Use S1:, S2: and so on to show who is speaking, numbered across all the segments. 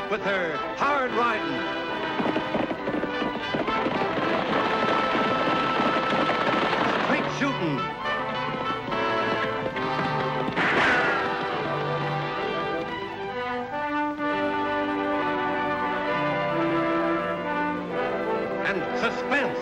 S1: with her hard riding. Straight shooting. And suspense.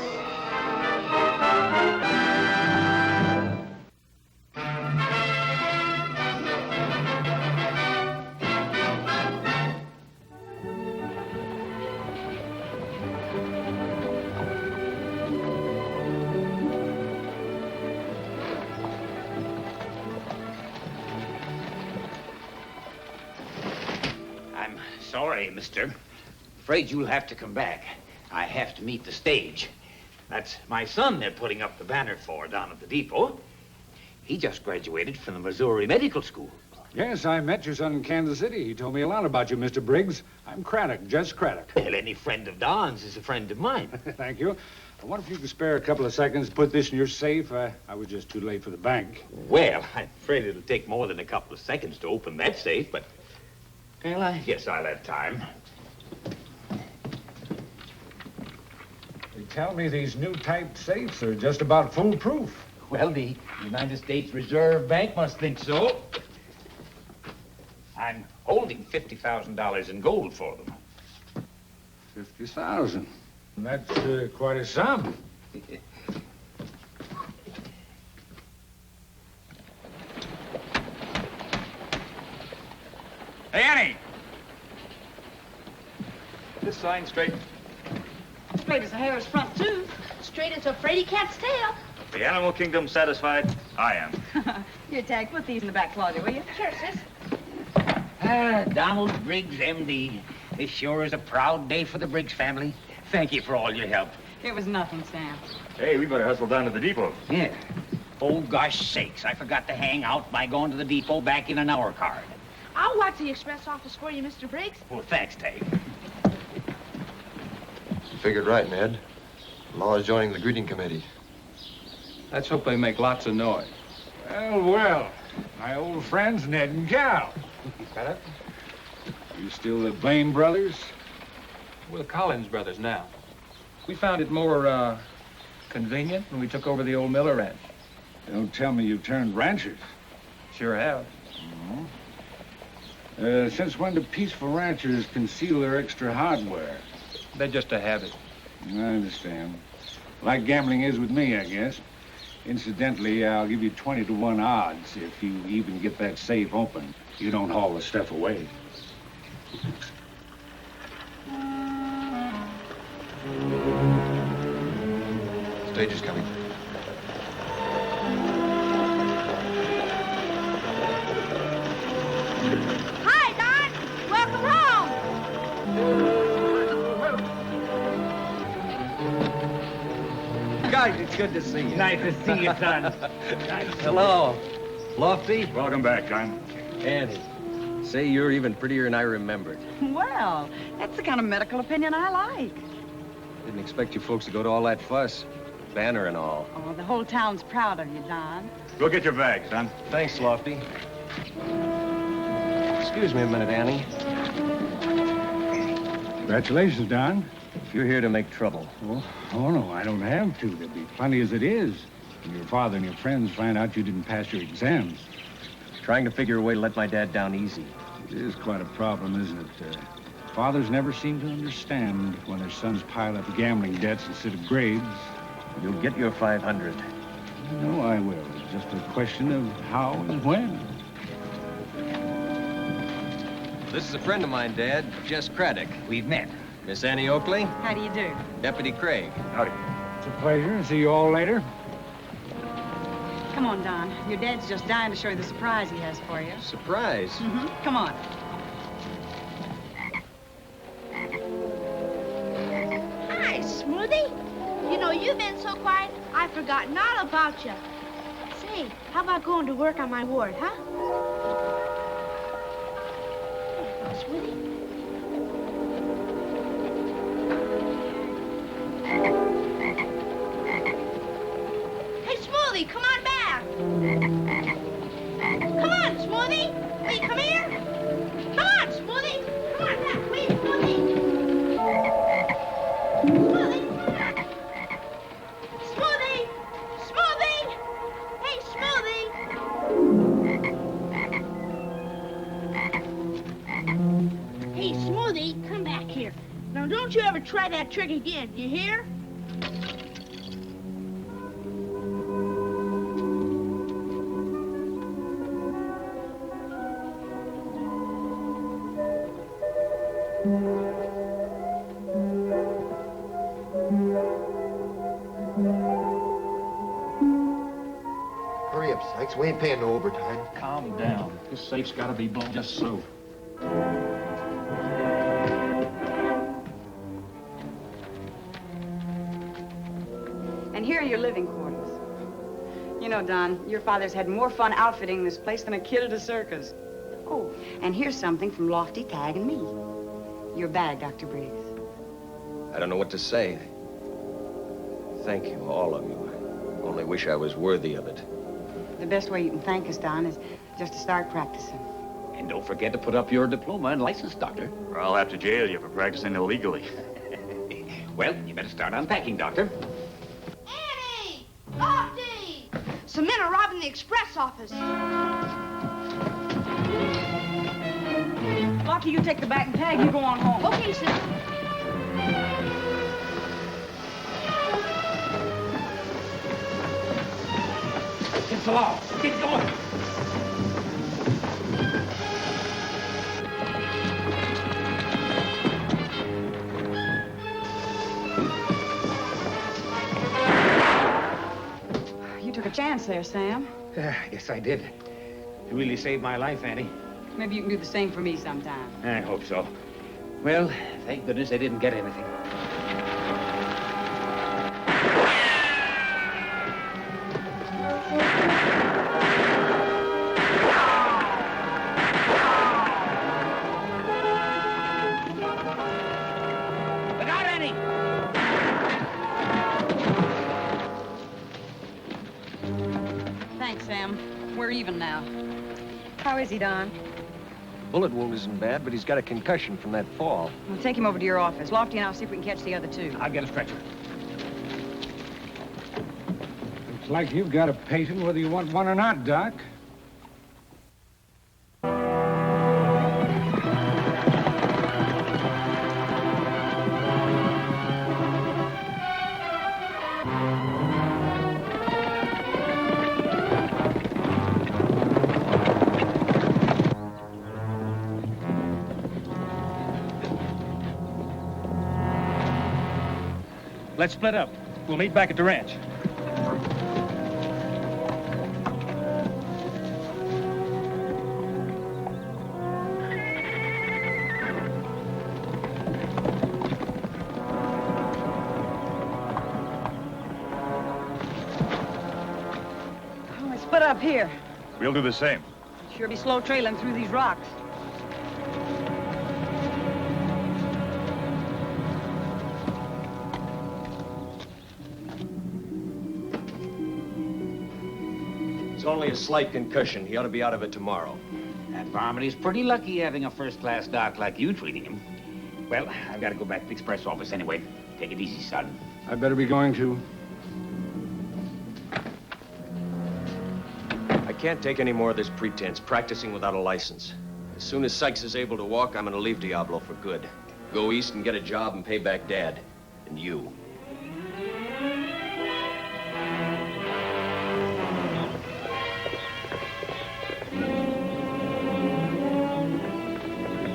S2: I'm sorry, mister. Afraid you'll have to come back. I have to meet the stage. That's my son they're putting up the banner for down at the depot. He just graduated from the Missouri Medical School.
S3: Yes, I met your son in Kansas City. He told me a lot about you, Mr. Briggs. I'm Craddock, Jess Craddock.
S2: Well, any friend of Don's is a friend of mine.
S3: Thank you. I wonder if you could spare a couple of seconds to put this in your safe. I was just too late for the bank.
S2: Well, I'm afraid it'll take more than a couple of seconds to open that safe, but... Well, I guess I'll have time.
S3: They tell me these new type safes are just about foolproof.
S2: Well, the United States Reserve Bank must think so. I'm holding $50,000 in gold for them.
S3: 50,000. That's quite a sum.
S4: Hey, Annie! This sign straight.
S5: Straight as a hare's front tooth.
S6: Straight as a Frady cat's tail.
S4: The animal kingdom satisfied? I am.
S5: Here, Tagg, put these in the back closet, will you?
S6: Sure, sis.
S2: Donald Briggs, M.D. This sure is a proud day for the Briggs family. Thank you for all your help.
S5: It was nothing, Sam.
S4: Hey, we better hustle down to the depot.
S2: Yeah. Oh, gosh sakes, I forgot to hang out by going to the depot back in an hour card.
S6: I'll watch the express office for you, Mr. Briggs.
S2: Well, thanks, Tagg.
S7: You figured right, Ned. Law is joining the greeting committee.
S8: Let's hope they make lots of noise.
S3: Well, my old friends, Ned and Cal.
S8: Craddock?
S3: You still the Blaine brothers?
S8: We're the Collins brothers now. We found it more, convenient when we took over the old Miller ranch.
S3: Don't tell me you turned ranchers.
S8: Sure have.
S3: Since when do peaceful ranchers conceal their extra hardware?
S8: They're just a habit.
S3: I understand. Like gambling is with me, I guess. Incidentally, I'll give you 20 to 1 odds if you even get that safe open. You don't haul the stuff away.
S7: Stage is coming.
S6: Hi, Don. Welcome home.
S1: Guys, it's good to see you.
S2: Nice to see you, son.
S1: Hello. Lofty?
S4: Welcome back, John.
S1: Annie. Say, you're even prettier than I remembered.
S5: Well, that's the kind of medical opinion I like.
S1: Didn't expect you folks to go to all that fuss. Banner and all.
S5: Oh, the whole town's proud of you, Don.
S4: Go get your bag, son.
S1: Thanks, Lofty. Excuse me a minute, Annie.
S3: Congratulations, Don.
S1: If you're here to make trouble.
S3: Oh, no, I don't have to. There'll be plenty as it is. When your father and your friends find out you didn't pass your exams.
S1: Trying to figure a way to let my dad down easy.
S3: It is quite a problem, isn't it? Fathers never seem to understand when their sons pile up gambling debts instead of grades.
S1: You'll get your 500.
S3: No, I will. It's just a question of how and when.
S1: This is a friend of mine, Dad, Jess Craddock.
S2: We've met.
S1: Miss Annie Oakley,
S5: How do you do?
S1: Deputy Craig.
S4: Howdy.
S3: It's a pleasure. See you all later.
S5: Come on, Don. Your dad's just dying to show you the surprise he has for you.
S1: Surprise.
S5: Come on.
S6: Hi, Smoothie. You know, you've been so quiet, I've forgotten all about you. Say, how about going to work on my ward, huh? Smoothie. Hey, Smoothie, come on back. Come on, Smoothie. Hey, come here. Come on, Smoothie. Come on back, please. here. Now, don't you ever try that trick again, you hear?
S7: Hurry up, Sykes. We ain't paying no overtime.
S8: Calm down. This safe's got to be blown just so.
S5: And here are your living quarters. You know, Don, your father's had more fun outfitting this place than a kid at a circus. Oh, and here's something from Lofty, Tagg, and me. Your bag, Dr. Briggs.
S1: I don't know what to say. Thank you, all of you. Only wish I was worthy of it.
S5: The best way you can thank us, Don, is just to start practicing.
S2: And don't forget to put up your diploma and license, Doctor.
S4: Or I'll have to jail you for practicing illegally.
S2: Well, you better start unpacking, Doctor.
S6: Annie! Lofty! Some men are robbing the express office.
S5: Lofty, you take the bag, and Tagg, you go on home.
S6: Okay, sir.
S2: Get the law. Get going.
S5: You took a chance there, Sam.
S2: Yes, I did. You really saved my life, Annie.
S5: Maybe you can do the same for me sometime.
S2: I hope so. Well, thank goodness I didn't get anything. Look out, Annie!
S5: Thanks, Sam. We're even now. How is he, Don?
S1: Bullet wound isn't bad, but he's got a concussion from that fall.
S5: We'll take him over to your office. Lofty and I'll see if we can catch the other two.
S2: I'll get a stretcher.
S3: Looks like you've got a patient whether you want one or not, Doc.
S8: Let's split up. We'll meet back at the ranch.
S5: Oh, let's split up here.
S4: We'll do the same.
S5: Sure be slow trailing through these rocks.
S1: It's only a slight concussion. He ought to be out of it tomorrow.
S2: That varmint is pretty lucky having a first-class doc like you treating him. Well, I've got to go back to the express office anyway. Take it easy, son.
S3: I'd better be going to.
S1: I can't take any more of this pretense, practicing without a license. As soon as Sykes is able to walk, I'm gonna leave Diablo for good. Go east and get a job and pay back Dad. And you.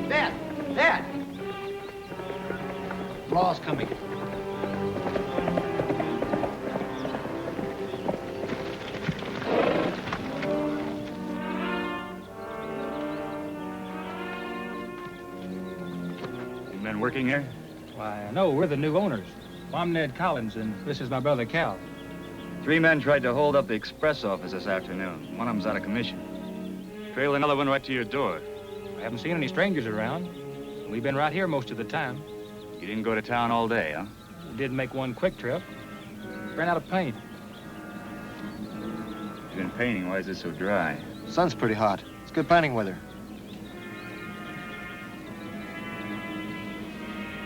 S2: Dad! Dad! Law's coming.
S4: You men working here?
S8: Why, no, we're the new owners. Well, I'm Ned Collins, and this is my brother Cal.
S4: 3 men tried to hold up the express office this afternoon. One of them's out of commission. Trailed another one right to your door.
S8: I haven't seen any strangers around. We've been right here most of the time.
S4: You didn't go to town all day, huh?
S8: We did make one quick trip. Ran out of paint.
S4: You've been painting. Why is it so dry?
S7: Sun's pretty hot. It's good planting weather.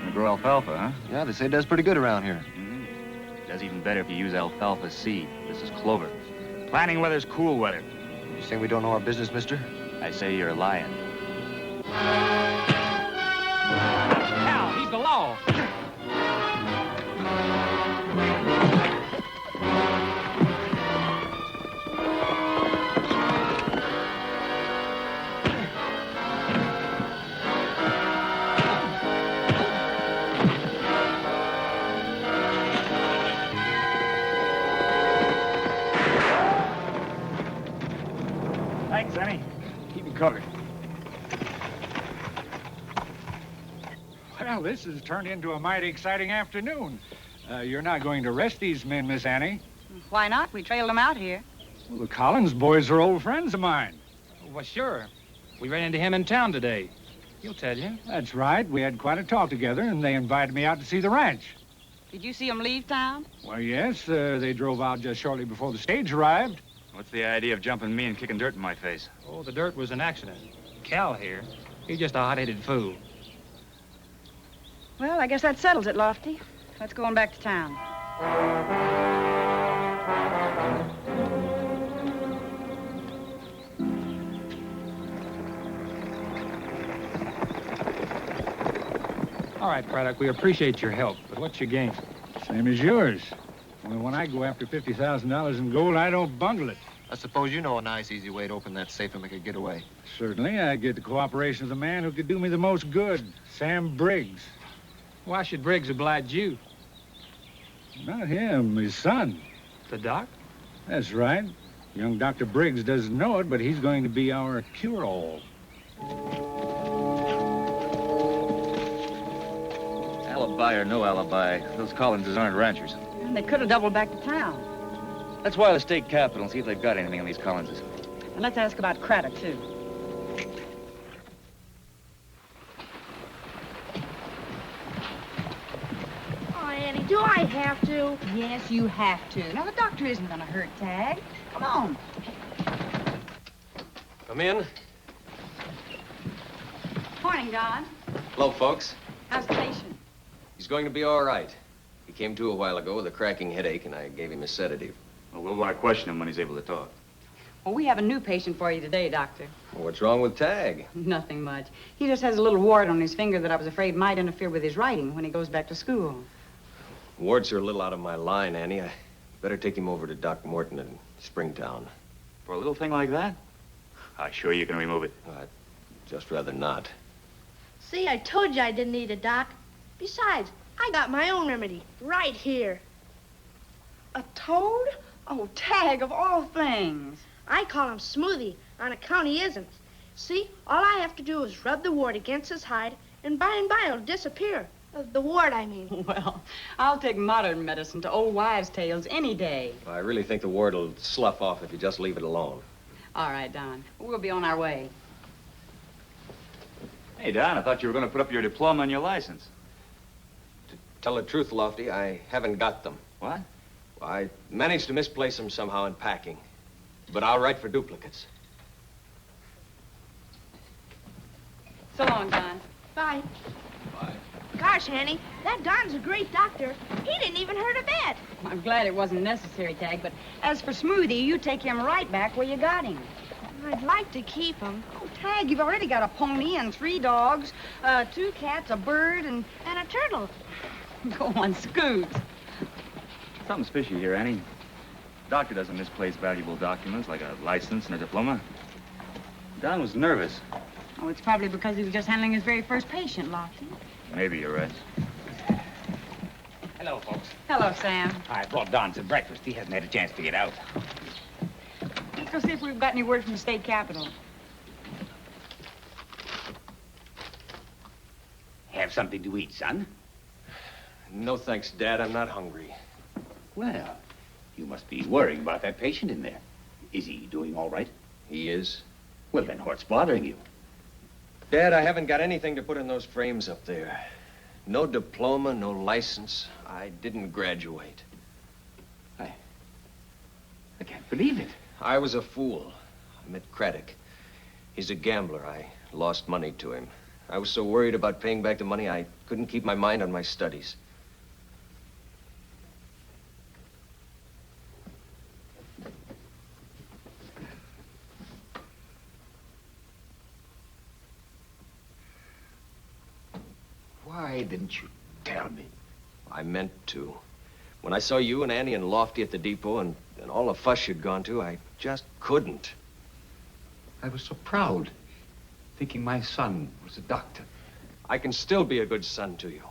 S4: You grow alfalfa, huh?
S7: Yeah, they say it does pretty good around here.
S4: Mm-hmm. Does even better if you use alfalfa seed. This is clover. Planting weather's cool weather.
S7: You saying we don't know our business, mister?
S4: I say you're lying.
S2: Cal, he's
S4: covered.
S3: Well, this has turned into a mighty exciting afternoon. You're not going to arrest these men, Miss Annie?
S5: Why not? We trailed them out here.
S3: Well, the Collins boys are old friends of mine.
S8: Well, sure. We ran into him in town today. He'll tell you.
S3: That's right. We had quite a talk together, and they invited me out to see the ranch.
S5: Did you see them leave town?
S3: Well, yes. They drove out just shortly before the stage arrived.
S4: What's the idea of jumping me and kicking dirt in my face?
S8: Oh, the dirt was an accident. Cal here, he's just a hot-headed fool.
S5: Well, I guess that settles it, Lofty. Let's go on back to town.
S8: All right, Craddock, we appreciate your help, but what's your game?
S3: Same as yours. Well, when I go after $50,000 in gold, I don't bundle it.
S7: I suppose you know a nice, easy way to open that safe and make a getaway.
S3: Certainly, I get the cooperation of the man who could do me the most good, Sam Briggs.
S8: Why should Briggs oblige you?
S3: Not him, his son.
S8: The doc?
S3: That's right. Young Dr. Briggs doesn't know it, but he's going to be our cure-all.
S4: Alibi or no alibi, those Collinses aren't ranchers.
S5: And they could have doubled back to town.
S4: Let's wire the state capitol and see if they've got anything on these Collinses.
S5: And let's ask about Craddock, too.
S6: Oh, Annie, do I have to?
S5: Yes, you have to. Now, the doctor isn't going to hurt Tagg. Come on.
S1: Come in.
S5: Morning, Don.
S1: Hello, folks.
S5: How's the patient?
S1: He's going to be all right. He came to a while ago with a cracking headache, and I gave him a sedative.
S4: Well, we'll want to question him when he's able to talk.
S5: Well, we have a new patient for you today, Doctor.
S1: Well, what's wrong with Tagg?
S5: Nothing much. He just has a little wart on his finger that I was afraid might interfere with his writing when he goes back to school.
S1: Warts are a little out of my line, Annie. I better take him over to Doc Morton in Springtown.
S4: For a little thing like that? I'm sure you can remove it.
S1: I'd just rather not.
S6: See, I told you I didn't need a doc. Besides, I got my own remedy right here.
S5: A toad? Oh, Tagg, of all things.
S6: I call him Smoothie on account he isn't. See, all I have to do is rub the wart against his hide, and by it'll disappear. The wart, I mean.
S5: Well, I'll take modern medicine to old wives' tales any day.
S1: I really think the wart will slough off if you just leave it alone.
S5: All right, Don. We'll be on our way.
S4: Hey, Don, I thought you were going to put up your diploma and your license.
S1: To tell the truth, Lofty, I haven't got them.
S4: What?
S1: I managed to misplace them somehow in packing. But I'll write for duplicates.
S5: So long, Don.
S6: Bye.
S1: Bye.
S6: Gosh, Annie, that Don's a great doctor. He didn't even hurt a bit.
S5: I'm glad it wasn't necessary, Tagg, but as for Smoothie, you take him right back where you got him.
S6: I'd like to keep him.
S5: Oh, Tagg, you've already got a pony and 3 dogs, 2 cats, a bird, and
S6: And a turtle.
S5: go on, scoot.
S4: Something's fishy here, Annie. Doctor doesn't misplace valuable documents like a license and a diploma. Don was nervous.
S5: Oh, it's probably because he was just handling his very first patient, Lofty.
S4: Maybe you're right.
S2: Hello, folks.
S5: Hello, Sam.
S2: I brought Don some breakfast. He hasn't had a chance to get out.
S5: Let's go see if we've got any word from the state capitol.
S2: Have something to eat, son?
S1: No thanks, Dad. I'm not hungry.
S2: Well, you must be worrying about that patient in there. Is he doing all right?
S1: He is.
S2: Well, then what's bothering you?
S1: Dad, I haven't got anything to put in those frames up there. No diploma, no license. I didn't graduate.
S2: I can't believe it.
S1: I was a fool. I met Craddock. He's a gambler. I lost money to him. I was so worried about paying back the money, I couldn't keep my mind on my studies.
S2: Why didn't you tell me?
S1: I meant to. When I saw you and Annie and Lofty at the depot and all the fuss you'd gone to, I just couldn't.
S2: I was so proud, thinking my son was a doctor.
S1: I can still be a good son to you.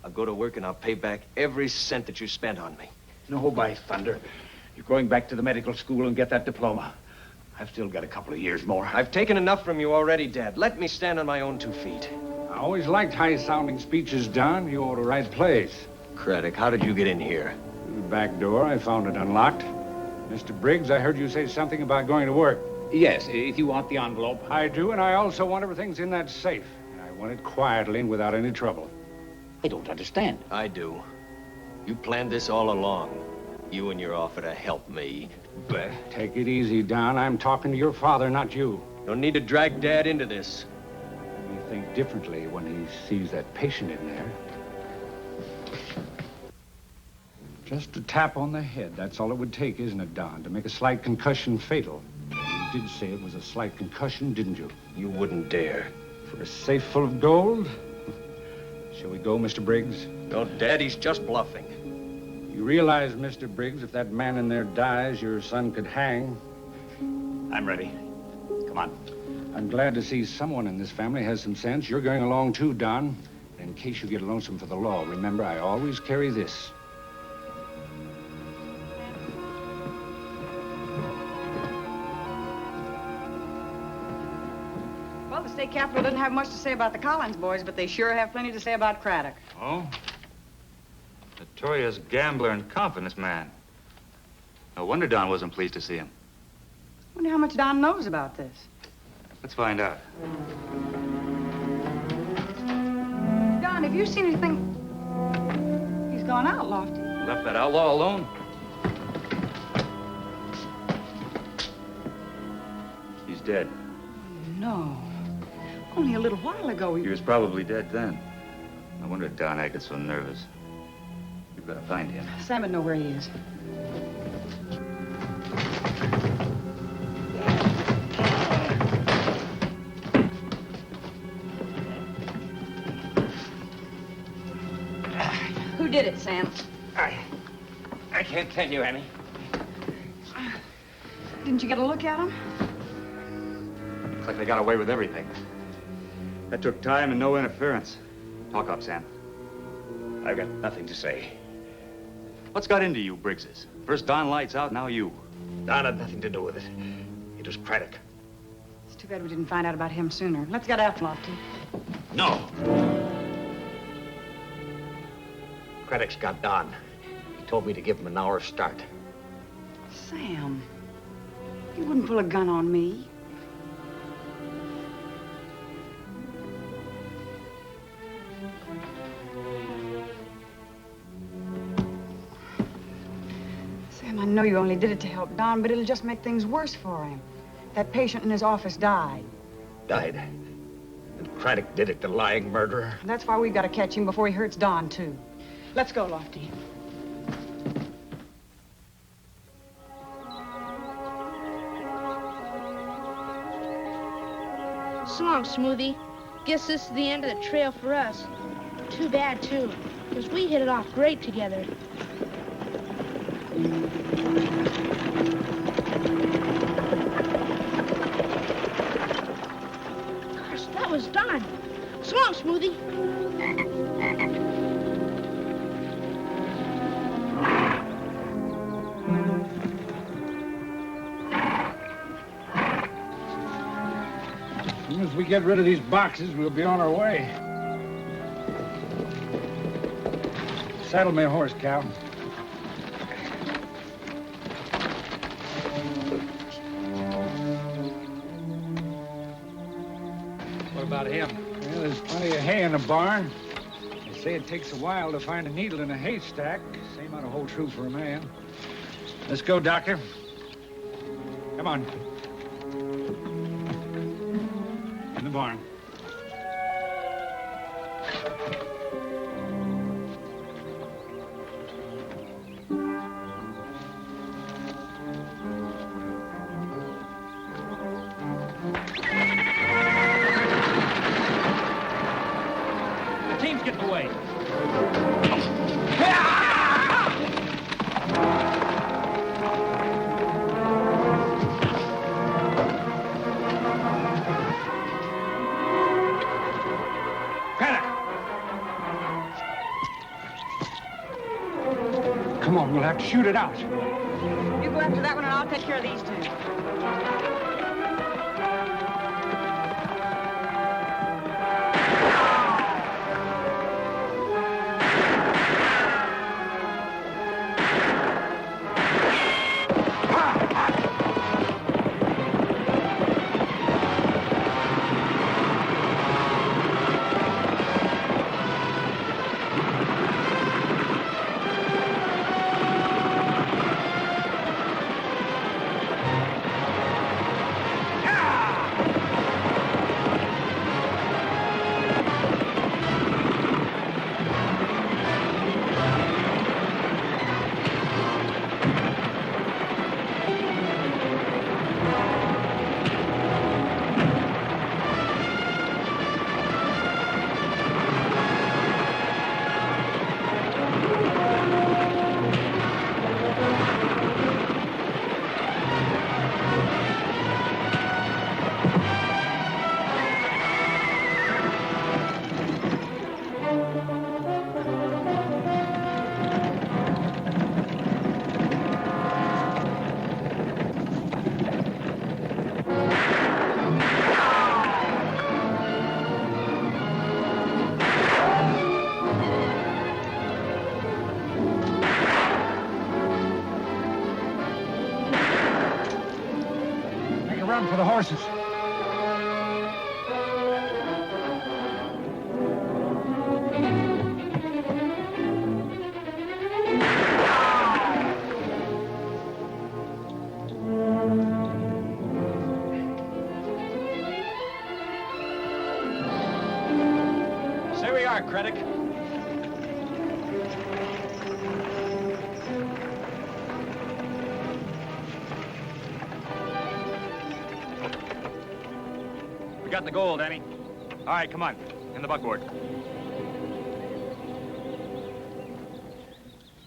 S1: I'll go to work and I'll pay back every cent that you spent on me.
S2: No, by thunder. You're going back to the medical school and get that diploma. I've still got a couple of years more.
S1: I've taken enough from you already, Dad. Let me stand on my own 2 feet.
S3: I always liked high-sounding speeches, Don. You're the right place.
S1: Craddock, how did you get in here?
S3: The back door, I found it unlocked. Mr. Briggs, I heard you say something about going to work.
S2: Yes, if you want the envelope.
S3: I do, and I also want everything's in that safe. And I want it quietly and without any trouble.
S2: I don't understand.
S1: I do. You planned this all along. You and your offer to help me.
S3: But take it easy, Don. I'm talking to your father, not you.
S1: Don't need to drag Dad into this.
S3: He think differently when he sees that patient in there. Just a tap on the head. That's all it would take, isn't it, Don, to make a slight concussion fatal? You did say it was a slight concussion, didn't you?
S1: You wouldn't dare.
S3: For a safe full of gold? Shall we go, Mr. Briggs?
S1: No, Dad, he's just bluffing.
S3: You realize, Mr. Briggs, if that man in there dies, your son could hang.
S2: I'm ready. Come on.
S3: I'm glad to see someone in this family has some sense. You're going along too, Don. In case you get lonesome for the law, remember, I always carry this.
S5: Well, the state capitol didn't have much to say about the Collins boys, but they sure have plenty to say about Craddock.
S4: Oh? Notorious gambler and confidence man. No wonder Don wasn't pleased to see him.
S5: Wonder how much Don knows about this.
S4: Let's find out.
S5: Don, have you seen anything? He's gone out, Lofty.
S4: Left that outlaw alone? He's dead.
S5: No. Only a little while ago
S4: He was probably dead then. No wonder Don acted so nervous. We've got to find him.
S5: Sam would know where he is. Who did it, Sam?
S2: I can't tell you, Annie.
S5: Didn't you get a look at him?
S4: Looks like they got away with everything. That took time and no interference. Talk up, Sam.
S2: I've got nothing to say.
S4: What's got into you, Briggses? First Don lights out, now you.
S2: Don had nothing to do with it. It was Craddock.
S5: It's too bad we didn't find out about him sooner. Let's get out, Lofty.
S2: No. Craddock's got Don. He told me to give him an hour's start.
S5: Sam, you wouldn't pull a gun on me. Sam, I know you only did it to help Don, but it'll just make things worse for him. That patient in his office died.
S2: Died. And Craddock did it, the lying murderer.
S5: That's why we've got to catch him before he hurts Don, too. Let's go, Lofty.
S6: So long, Smoothie. Guess this is the end of the trail for us. Too bad, too, because we hit it off great together. Gosh, that was Don. So long, Smoothie.
S3: As soon as we get rid of these boxes, we'll be on our way. Saddle my horse, Cal. What about him? Well, there's plenty of hay in the barn. They say it takes a while to find a needle in a haystack. Same ought to hold true for a man. Let's go, Doctor. Come on. In the barn.
S8: The team's getting away.
S3: Come on, we'll have to shoot it out.
S5: You go after that one, and I'll take care of these two.
S3: run for the horses.
S1: There we are, Craddock.
S4: We got the gold, Annie. All right, come on. In the buckboard.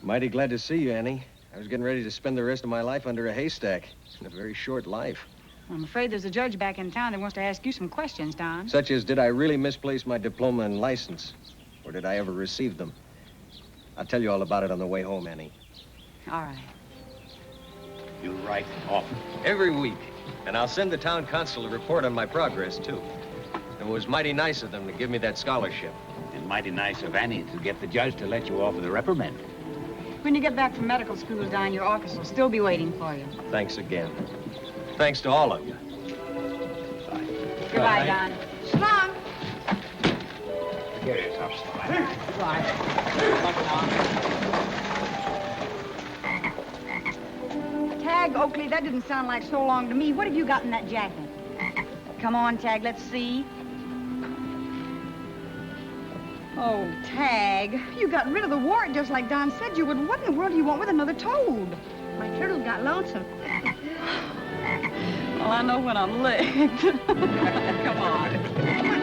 S1: Mighty glad to see you, Annie. I was getting ready to spend the rest of my life under a haystack. In a very short life.
S5: I'm afraid there's a judge back in town that wants to ask you some questions, Don.
S1: Such as, did I really misplace my diploma and license? Or did I ever receive them? I'll tell you all about it on the way home, Annie.
S5: All right.
S2: You write often.
S1: Every week. And I'll send the town council a report on my progress, too. It was mighty nice of them to give me that scholarship.
S2: And mighty nice of Annie to get the judge to let you off with a reprimand.
S5: When you get back from medical school, Don, your office will still be waiting for you.
S1: Thanks again. Thanks to all of you.
S2: Bye.
S5: Goodbye, Don. Slung.
S2: Here it is, upstairs.
S5: Tagg, Oakley, that didn't sound like so long to me. What have you got in that jacket? Come on, Tagg, let's see. Oh, Tagg, you got rid of the wart just like Don said you would. What in the world do you want with another toad?
S6: My turtle got lonesome.
S5: Well, I know when I'm licked. Come on.